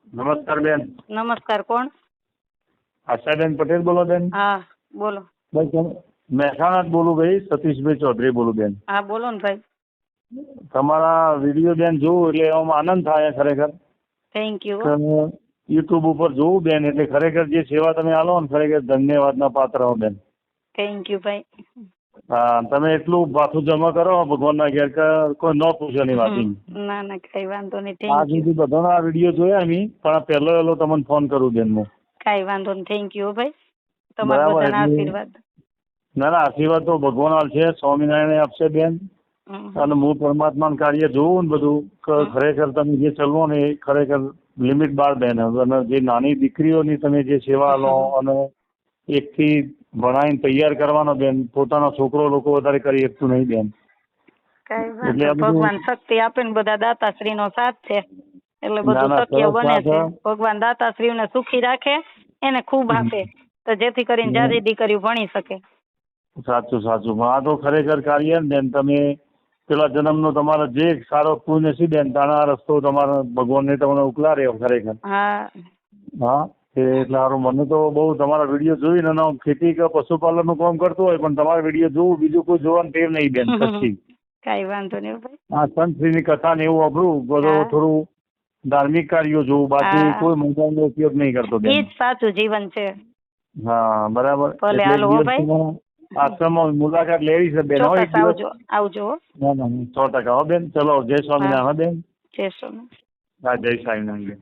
નમસ્કાર બેન. નમસ્કાર, કોણ? આશાબેન પટેલ બોલો બેન? હા બોલો. ભાઈ મહેસાણા જ બોલું ભાઈ, સતીશભાઈ ચૌધરી બોલું બેન. હા બોલો ને ભાઈ. તમારા વિડીયો બેન જોઉં એટલે એમાં આનંદ થાય ખરેખર. Thank you. યુટ્યુબ ઉપર જોવું બેન એટલે ખરેખર જે સેવા તમે આલો ને ખરેખર ધન્યવાદના પાત્ર હો બેન. થેન્ક યુ ભાઈ. હા, તમે એટલું પાછું જમા કરો ભગવાનના ઘેર કે કોઈ ન પૂછવાની વાત. ના ના કઈ વાંધો નહીં. આ થેન્ક યુ. સુધી બધાના વિડીયો જોયા અમે, પણ પહેલો તમને ફોન કરું બેન હું. કઈ વાંધો નહીં. થેન્ક યુ ભાઈ. તમારા બરાબર, બધાના એટલે આશીર્વાદ. ના ના આશીર્વાદ તો ભગવાન આપશે, સ્વામિનારાયણ આપશે બેન. અને હું પરમાત્માનું કાર્ય જોઉં ને બધું ખરેખર તમે જે ચલવો ને એ ખરેખર લિમિટ બાર બેન. અને જે નાની દીકરીઓની તમે જે સેવા લો અને એકથી ભણાવીને તૈયાર કરવાનો બેન, પોતાનો છોકરો લોકો વધારે કરી શકતું નહીં બેન. કઈ વાંધો, ભગવાન શક્તિ આપે ને બધા દાતાશ્રી નો સાથ છે એટલે બધું ના, શક્ય સરસ બને વાત છે. છે. ભગવાન દાતાશ્રીઓને સુખી રાખે, એને ખૂબ આપે તો જેથી કરીને જાજી દીકરીઓ ભણી શકે. સાચું સાચું. પણ આ તો ખરેખર કાર્ય ને બેન, તમે પેલા જન્મનો તમારો જે સારો પુણ્ય છે બેન, તાણા રસ્તો તમારા ભગવાનને તમને ઉકલારે ખરેખર. હા હા, એટલે સારું. મને તો બહુ તમારા વિડીયો જોઈને અને ખેતી કે પશુપાલન નું કામ કરતો હોય પણ તમારા વિડીયો જોવું, બીજું કોઈ જોવાનું ટેવ નહીં બેન. કચ્છી કઈ વાંધો નહીં ભાઈ. આ સંતશ્રીની કથા ને એવું અભરું બધું, થોડું ધાર્મિક કાર્યો જોવું, બાકી કોઈ મોબાઈલ નો ઉપયોગ નહીં કરતો બેન. એ જ સાચું જીવન છે. હા બરાબર. ભલે હાલો હો ભાઈ. આશ્રમમાં મુલાકાત લેવી છે બેન. ચોક્કસ આવજો આવજો. ના ના 100% હો બેન. ચલો, જય સ્વામિનારાયણ બેન. જય સ્વામિનારાયણ. હા, જય સ્વામિનારાયણ બેન.